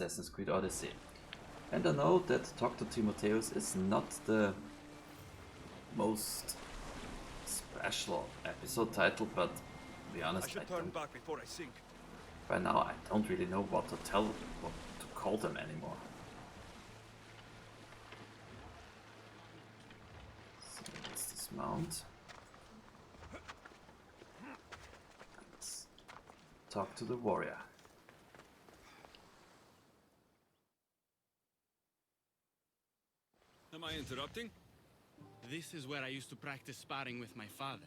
Assassin's Creed Odyssey. And I know that Talk to Timotheos is not the most special episode title, but to be honest, I should turn back before I sink. By now I don't really know what to call them anymore. So let's dismount. Let's talk to the warrior. Am I interrupting? This is where I used to practice sparring with my father.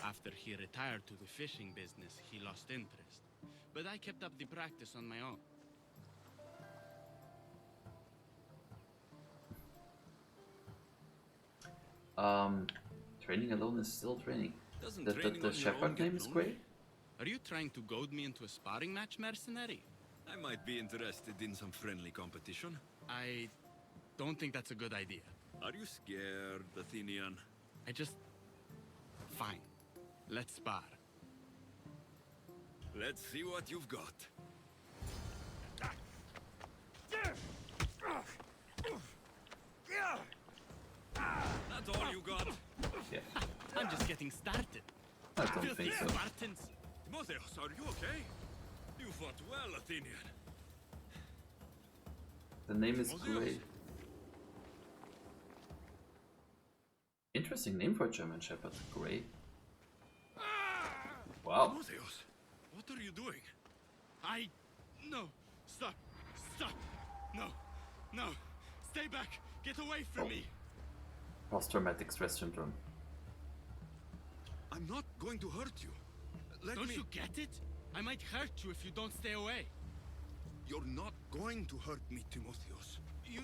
After he retired to the fishing business, he lost interest. But I kept up the practice on my own. Training alone is still training. The shepherd name is Gray? Are you trying to goad me into a sparring match, mercenary? I might be interested in some friendly competition. I don't think that's a good idea. Are you scared, Athenian? Fine. Let's spar. Let's see what you've got. That's all you got? Yeah. I'm just getting started. I don't think so. Spartans. Timotheos, are you okay? You fought well, Athenian. The name is Timotheos? Gray. Interesting name for a German Shepherd, Gray. Wow. Timotheos, what are you doing? No. Stop. No. Stay back. Get away from me. Post-traumatic stress syndrome. I'm not going to hurt you. Don't you get it? I might hurt you if you don't stay away. You're not going to hurt me, Timotheos. You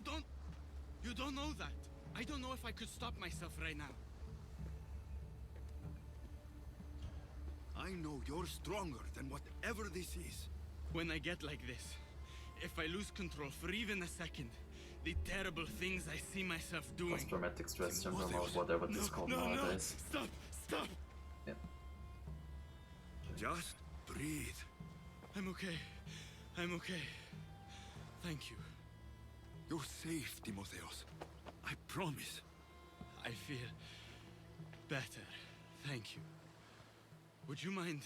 don't know that. I don't know if I could stop myself right now. I know you're stronger than whatever this is. When I get like this, if I lose control for even a second, the terrible things I see myself doing. Post-traumatic stress syndrome or whatever it's called nowadays. Stop! Yeah. Just breathe. I'm okay. Thank you. You're safe, Timotheos. I promise. I feel better. Thank you. Would you mind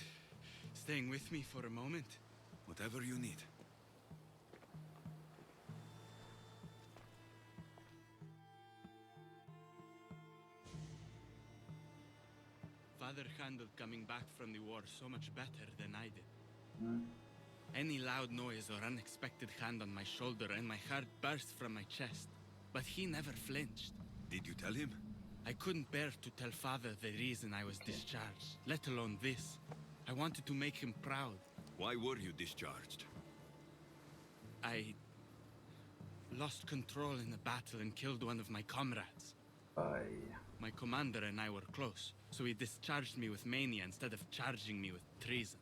staying with me for a moment? Whatever you need. Father handled coming back from the war so much better than I did. Any loud noise or unexpected hand on my shoulder and my heart burst from my chest. But he never flinched. Did you tell him? I couldn't bear to tell Father the reason I was discharged, let alone this. I wanted to make him proud. Why were you discharged? I lost control in a battle and killed one of my comrades. My commander and I were close, so he discharged me with mania instead of charging me with treason.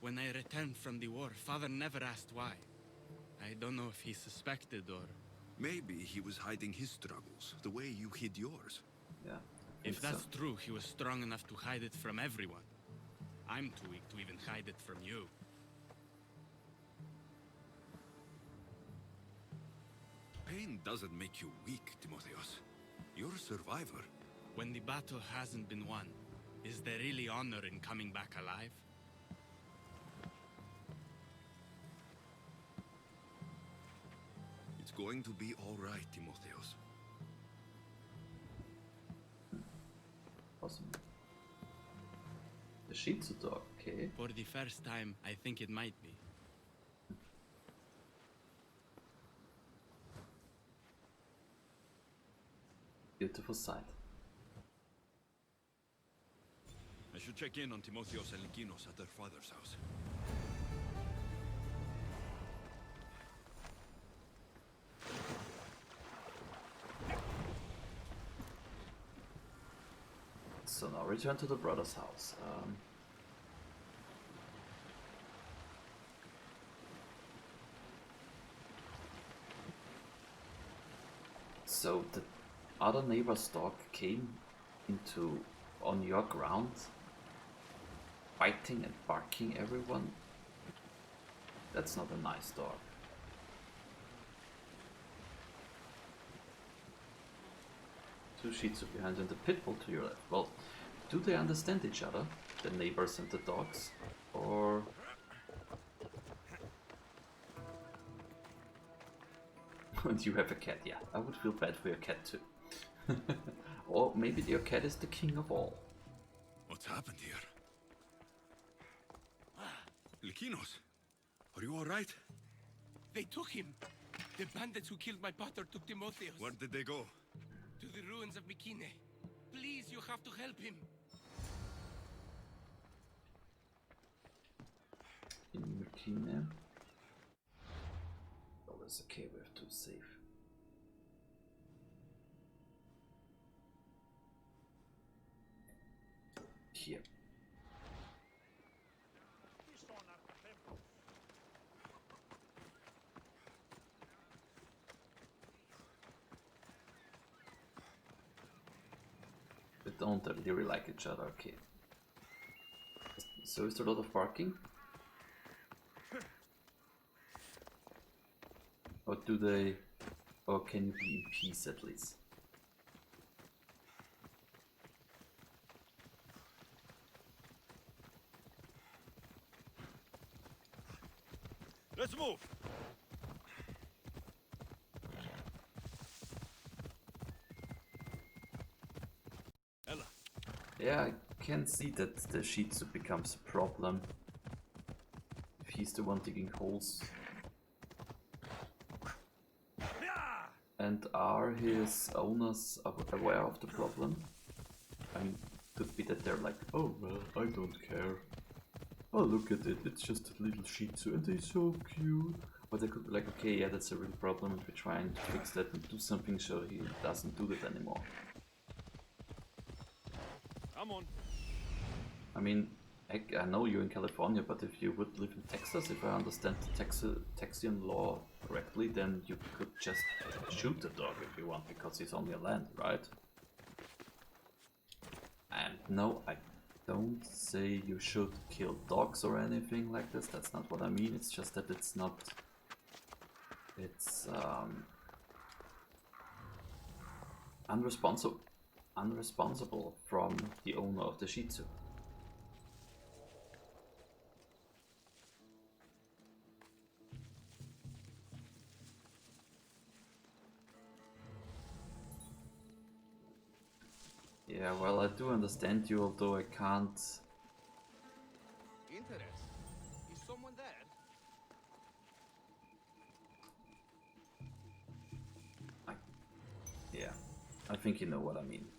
When I returned from the war, Father never asked why. I don't know if he suspected or... Maybe he was hiding his struggles, the way you hid yours. Yeah. If that's true, he was strong enough to hide it from everyone. I'm too weak to even hide it from you. Pain doesn't make you weak, Timotheos. You're a survivor. When the battle hasn't been won, is there really honor in coming back alive? It's going to be all right, Timotheos. Awesome. The Shih Tzu dog, okay. For the first time, I think it might be. Beautiful sight. I should check in on Timotheos and Lykinos at their father's house. So now return to the brother's house. So the other neighbor's dog came on your ground, biting and barking everyone. That's not a nice dog. Two Shih Tzu behind you and the pit bull to your left. Well, do they understand each other, the neighbors and the dogs, or? And you have a cat, yeah. I would feel bad for your cat too. Or maybe your cat is the king of all. What's happened here? Likinos, are you alright? They took him. The bandits who killed my pater took Timotheos. Where did they go? To the ruins of Bygone. Please, you have to help him. In Bygone. Oh, that's okay, we have to save. Here. They don't really like each other, okay. So is there a lot of barking? Or do they... Or can you be in peace at least? Let's move! Ella. Yeah, I can see that the Shih Tzu becomes a problem. If he's the one digging holes. And are his owners aware of the problem? I mean, could be that they're like, oh well, I don't care. Oh, look at it, it's just a little Shih Tzu and they're so cute. Or they could be like, okay, yeah, that's a real problem and we're trying to fix that and do something so he doesn't do that anymore. Come on. I mean, I know you're in California, but if you would live in Texas, if I understand the Texian law correctly, then you could just shoot the dog if you want, because he's on your land, right? And no, I don't say you should kill dogs or anything like this, that's not what I mean, it's just that it's not... It's unresponsible from the owner of the Shih Tzu. Yeah, well, I do understand you, although I can't... Interest. Is someone there? Yeah, I think you know what I mean.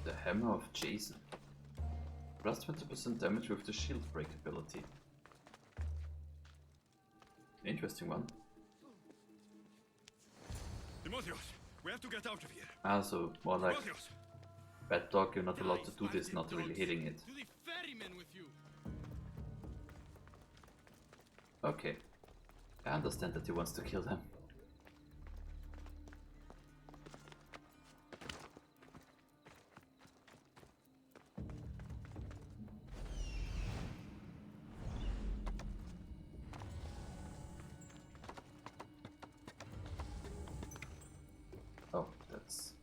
The Hammer of Jason. Plus 20% damage with the shield break ability. Interesting one. Timotheos, we have to get out of here. Also, more like Timotheos! bad dog, you're not allowed to do this, not really hitting it. To the ferryman with you. Okay. I understand that he wants to kill them. Oh, that's...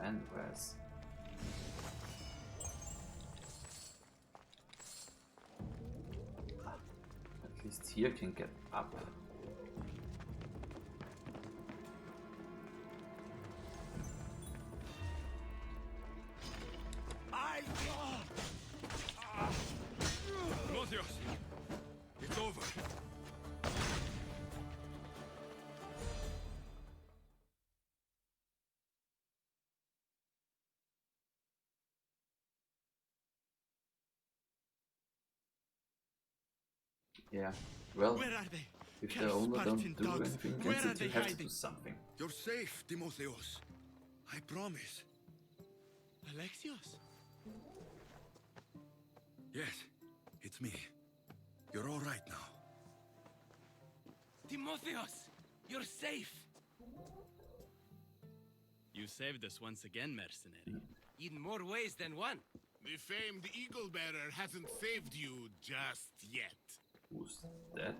man, where's... At least here can get up. Timotheos! It's over. Yeah, well, Where are they? if the Cursed owner don't Spartan do dogs. anything Where against are it, you they have to hiding? do something. You're safe, Timotheos. I promise. Alexios? Yes, it's me. You're all right now. Timotheos! You're safe! You saved us once again, mercenary. In more ways than one. The famed Eagle Bearer hasn't saved you just yet. Who's that?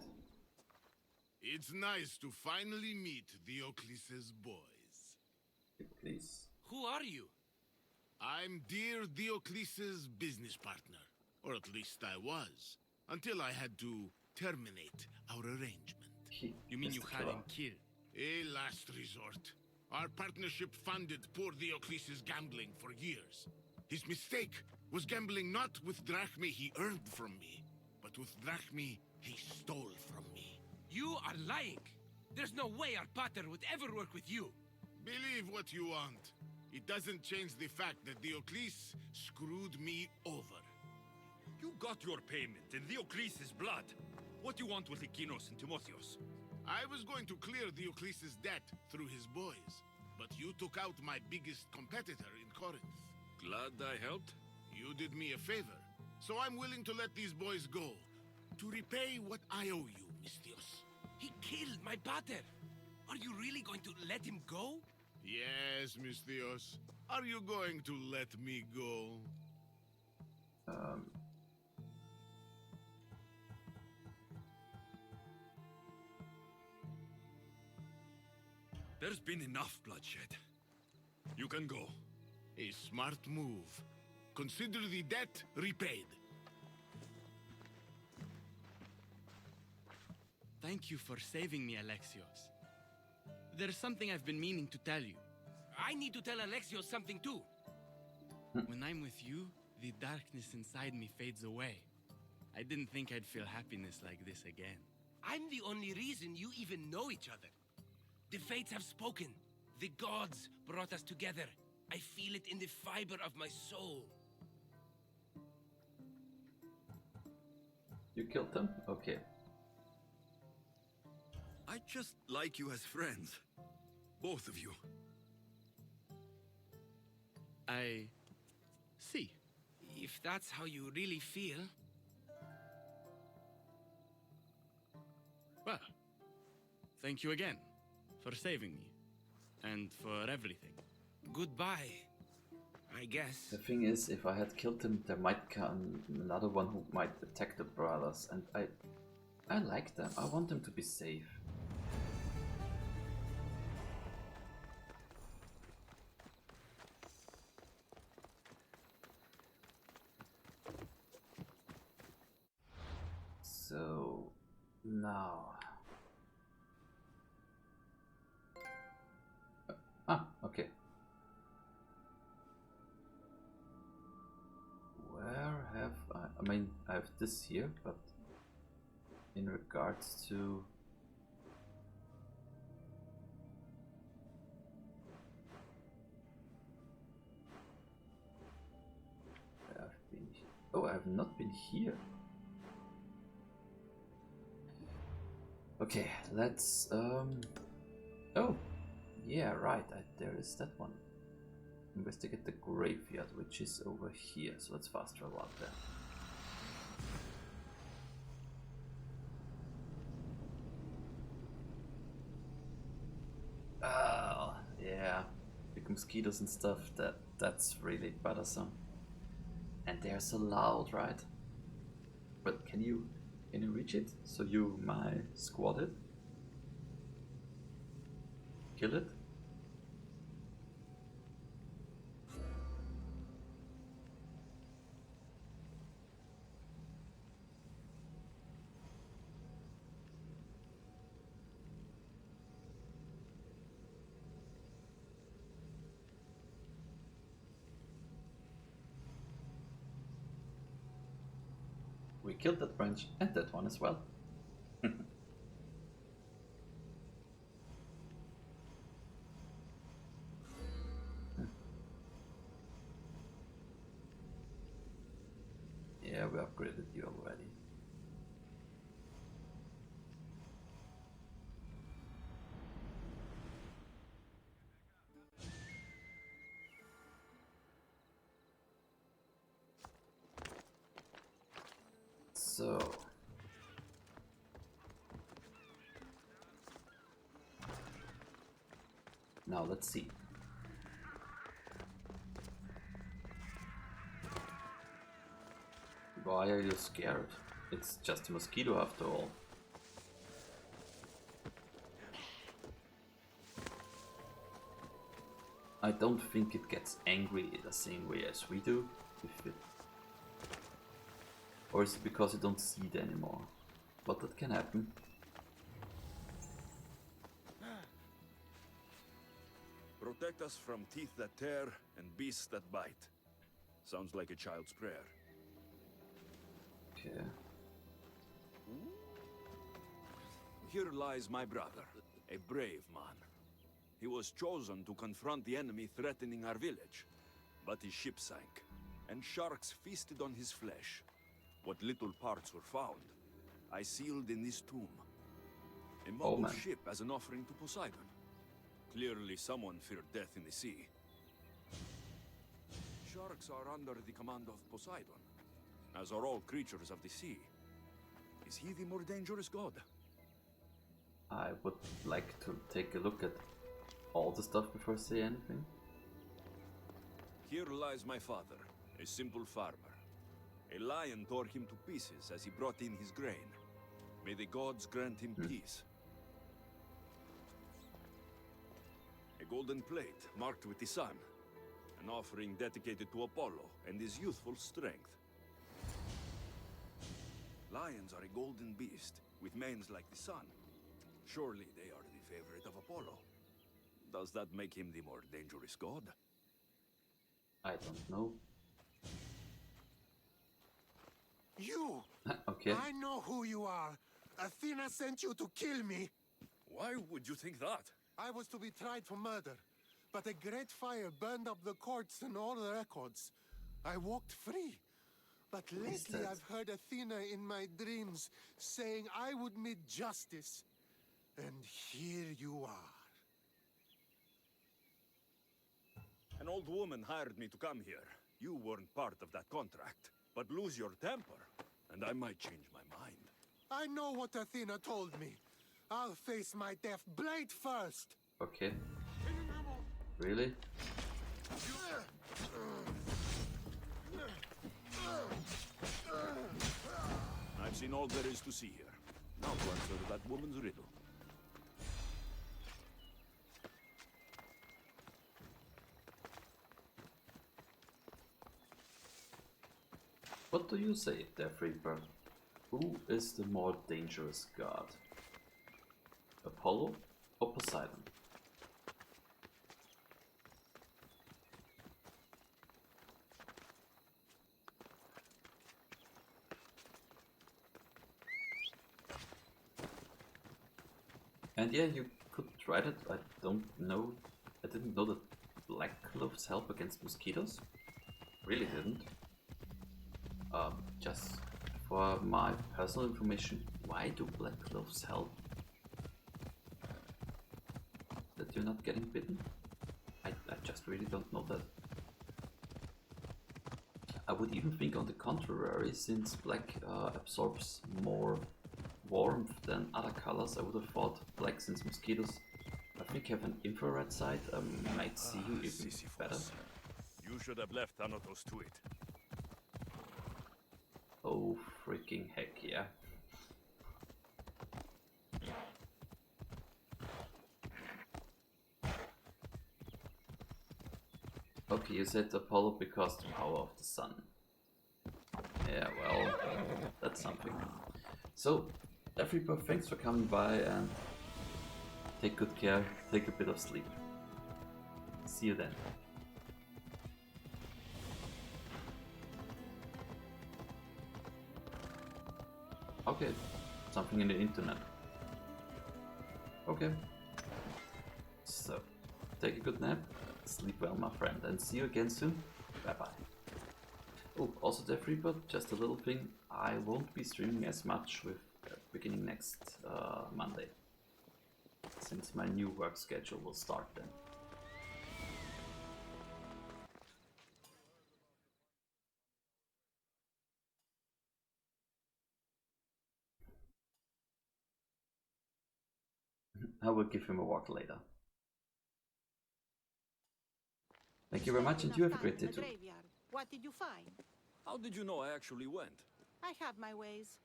It's nice to finally meet Diocles' boys. Please. Who are you? I'm dear Diocles' business partner. Or at least I was. Until I had to terminate our arrangement. You mean you had him killed? A last resort. Our partnership funded poor Diocles' gambling for years. His mistake was gambling not with drachmae he earned from me, but with drachmae he stole from me. You are lying! There's no way our pater would ever work with you! Believe what you want. It doesn't change the fact that Diocles screwed me over. You got your payment in Diocles' blood. What do you want with Lykinos and Timotheos? I was going to clear Diocles' debt through his boys, but you took out my biggest competitor in Corinth. Glad I helped. You did me a favor, so I'm willing to let these boys go, to repay what I owe you, Misthios. He killed my pater! Are you really going to let him go? Yes, Misthios. Are you going to let me go? There's been enough bloodshed. You can go. A smart move. Consider the debt repaid. Thank you for saving me, Alexios. There's something I've been meaning to tell you. I need to tell Alexios something too. When I'm with you, the darkness inside me fades away. I didn't think I'd feel happiness like this again. I'm the only reason you even know each other. The fates have spoken. The gods brought us together. I feel it in the fiber of my soul. You killed them? Okay. I just like you as friends. Both of you. I see. If that's how you really feel... Well, thank you again for saving me and for everything. Goodbye, I guess. The thing is, if I had killed him, there might come another one who might attack the brothers, and I like them. I want them to be safe. So now, okay. Where have I mean, I have this here, but in regards to oh, I have not been here. Okay, let's oh, yeah, right, there is that one. Investigate the graveyard, which is over here, so let's fast travel up there. Oh, yeah, big mosquitoes and stuff, that's really bothersome. And they're so loud, right? But can you reach it? So you might squat it? Kill it? We killed that branch and that one as well. Yeah, we upgraded you already. So now let's see. Why are you scared? It's just a mosquito after all. I don't think it gets angry the same way as we do. If it... Or is it because you don't see it anymore? But that can happen. Protect us from teeth that tear and beasts that bite. Sounds like a child's prayer. Okay. Here lies my brother, a brave man. He was chosen to confront the enemy threatening our village. But his ship sank, and sharks feasted on his flesh. What little parts were found, I sealed in this tomb. A mobile ship as an offering to Poseidon. Clearly someone feared death in the sea. Sharks are under the command of Poseidon, as are all creatures of the sea. Is he the more dangerous god? I would like to take a look at all the stuff before I say anything. Here lies my father, a simple farmer. A lion tore him to pieces as he brought in his grain. May the gods grant him peace. A golden plate marked with the sun. An offering dedicated to Apollo and his youthful strength. Lions are a golden beast, with manes like the sun. Surely they are the favorite of Apollo. Does that make him the more dangerous god? I don't know. You! Okay. I know who you are. Athena sent you to kill me. Why would you think that? I was to be tried for murder, but a great fire burned up the courts and all the records. I walked free. But lately I've heard Athena in my dreams saying I would meet justice. And here you are. An old woman hired me to come here. You weren't part of that contract. But lose your temper, and I might change my mind. I know what Athena told me. I'll face my death blade first. Okay. Really? I've seen all there is to see here. Now to answer that woman's riddle. What do you say, Death Reaper? Who is the more dangerous god? Apollo or Poseidon? And yeah, you could try that. I don't know. I didn't know that black cloves help against mosquitoes. Really didn't. Just for my personal information, why do black cloves help? That you're not getting bitten? I just really don't know that. I would even think on the contrary, since black absorbs more warmth than other colors, I would have thought black, since mosquitoes I think have an infrared sight, might see you even better. You should have left Thanatos to it. Oh freaking heck yeah. Okay, you said Apollo because the power of the sun. Yeah, well, that's something. So, everybody, thanks for coming by and take good care, take a bit of sleep. See you then. Okay, something in the internet. Okay. So, take a good nap, sleep well my friend, and see you again soon. Bye bye. Oh, also the Freebird, just a little thing, I won't be streaming as much with beginning next Monday, since my new work schedule will start then. I will give him a walk later. Thank you very much, and you have a great day too. What did you find? How did you know I actually went? I have my ways.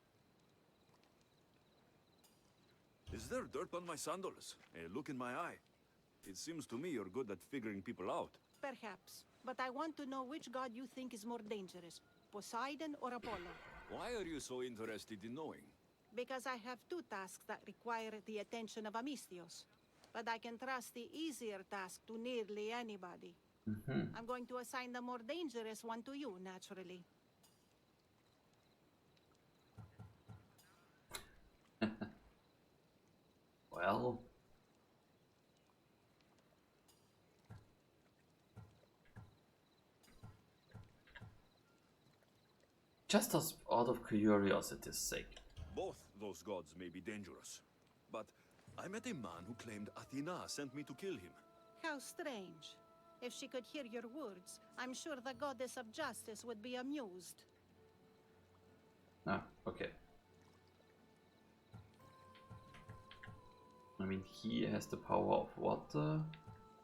Is there dirt on my sandals? A look in my eye. It seems to me you're good at figuring people out. Perhaps. But I want to know which god you think is more dangerous, Poseidon or Apollo. Why are you so interested in knowing? Because I have two tasks that require the attention of Amistios. But I can trust the easier task to nearly anybody. I'm going to assign the more dangerous one to you, naturally. Well... just out of curiosity's sake. Both those gods may be dangerous. But I met a man who claimed Athena sent me to kill him. How strange. If she could hear your words, I'm sure the goddess of justice would be amused. Ah, okay. I mean, he has the power of water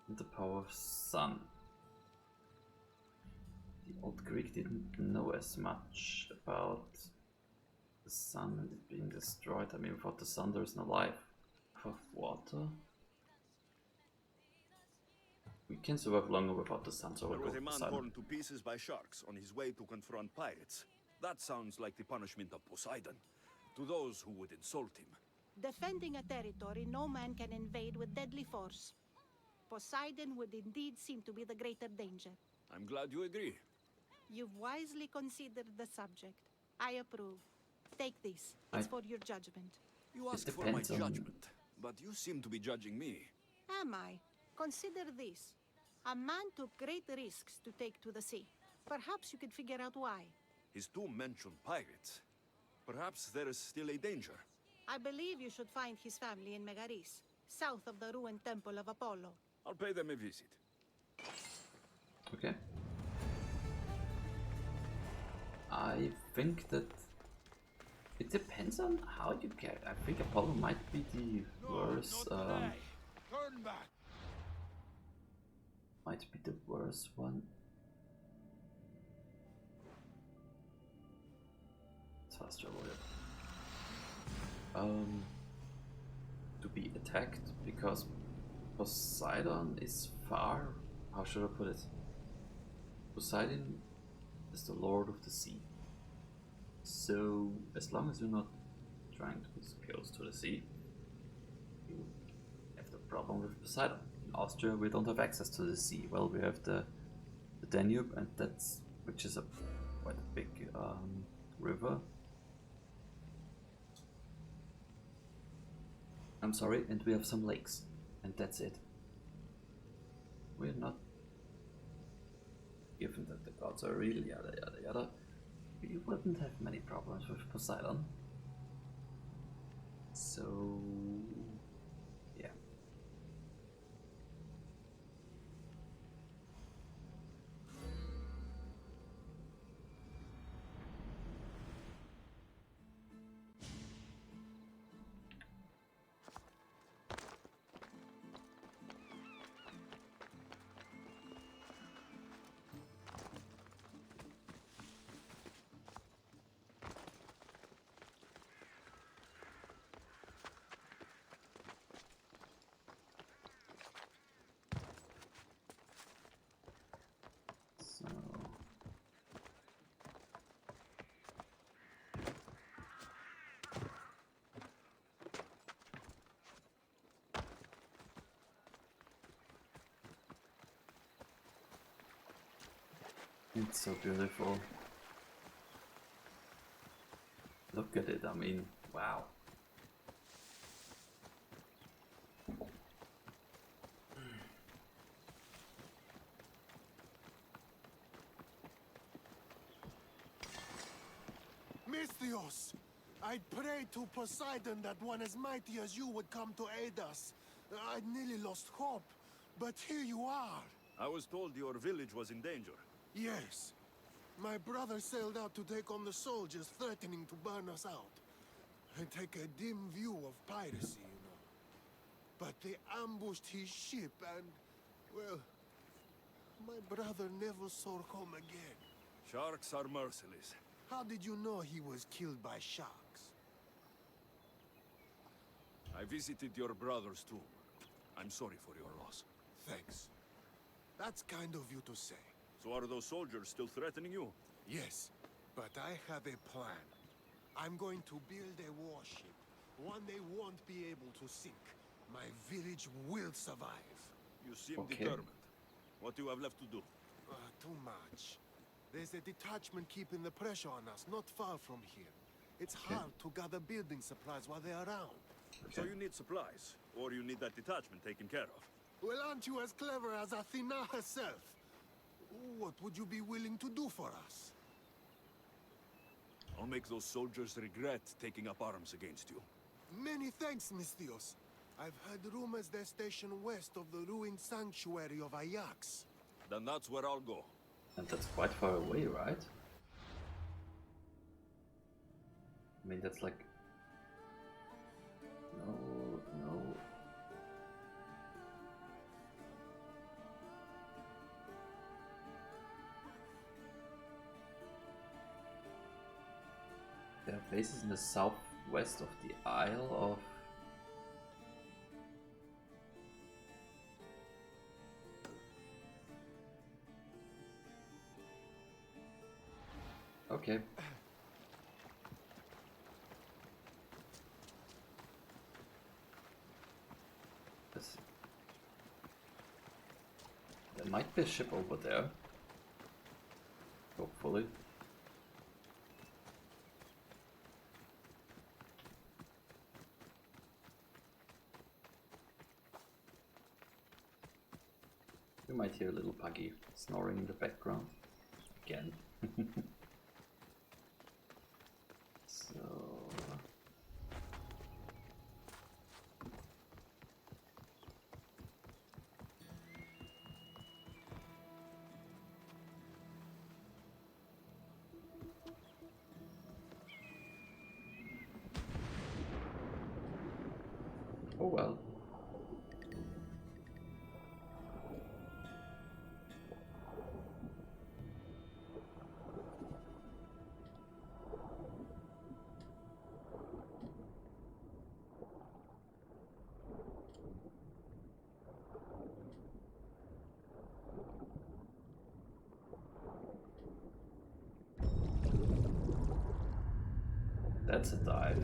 and the power of sun. The old Greek didn't know as much about the sun and it being destroyed. I mean, without the sun there is no life. Of water? We can survive longer without the sun, so There we'll was go a with man the sun. torn to pieces by sharks on his way to confront pirates. That sounds like the punishment of Poseidon, to those who would insult him. Defending a territory no man can invade with deadly force. Poseidon would indeed seem to be the greater danger. I'm glad you agree. You've wisely considered the subject. I approve. Take this. It's for your judgment. You ask for my depends on- judgment, but you seem to be judging me. Am I? Consider this. A man took great risks to take to the sea. Perhaps you could figure out why. His tomb mentioned pirates. Perhaps there is still a danger. I believe you should find his family in Megaris, south of the ruined temple of Apollo. I'll pay them a visit. Okay. I think that it depends on how you get. I think Apollo might be the worst. Turn back. Might be the worst one. It's faster warrior. To be attacked because Poseidon is far. How should I put it? Poseidon is the lord of the sea. So as long as you're not trying to be close to the sea, you have the problem with Poseidon. In Austria we don't have access to the sea. Well, we have the Danube, and which is quite a big river. I'm sorry, and we have some lakes, and that's it. We're not, given that the gods are real, yada yada yada, we wouldn't have many problems with Poseidon. So, yeah. So, it's so beautiful. Look at it, I mean, wow. Misthios! I prayed to Poseidon that one as mighty as you would come to aid us. I'd nearly lost hope, but here you are. I was told your village was in danger. Yes. My brother sailed out to take on the soldiers threatening to burn us out. I take a dim view of piracy, you know. But they ambushed his ship and, well, my brother never saw home again. Sharks are merciless. How did you know he was killed by sharks? I visited your brother's tomb. I'm sorry for your loss. Thanks. That's kind of you to say. So are those soldiers still threatening you? Yes, but I have a plan. I'm going to build a warship. One they won't be able to sink. My village will survive. You seem Okay. determined. What do you have left to do? Too much. There's a detachment keeping the pressure on us, not far from here. It's hard to gather building supplies while they're around. So you need supplies, or you need that detachment taken care of. Well, aren't you as clever as Athena herself? What would you be willing to do for us? I'll make those soldiers regret taking up arms against you. Many thanks, Misthios. I've heard rumors they're stationed west of the ruined sanctuary of Ajax. Then that's where I'll go. And that's quite far away, right? I mean, that's like... No. There are places in the southwest of the Isle of... Okay. There might be a ship over there. Hopefully. You might hear a little puggy snoring in the background. Again. So... oh well. That's a dive.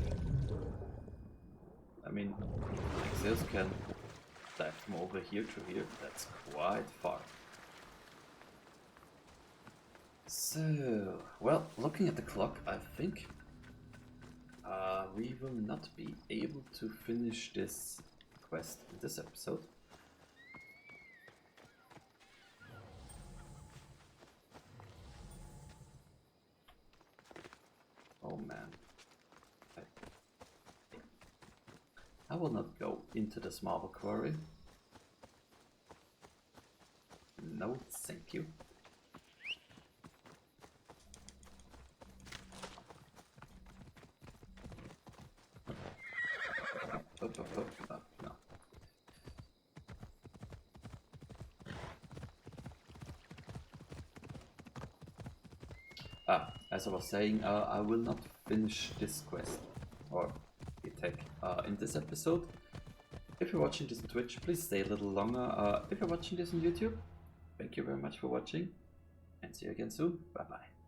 I mean, Alexios can dive from over here to here. That's quite far. So, well, looking at the clock, I think we will not be able to finish this quest in this episode. Oh man. I will not go into this marble quarry. No, thank you. Up, no. As I was saying, I will not finish this quest or attack in this episode. If you're watching this on Twitch, please stay a little longer. If you're watching this on YouTube, thank you very much for watching and see you again soon. Bye bye.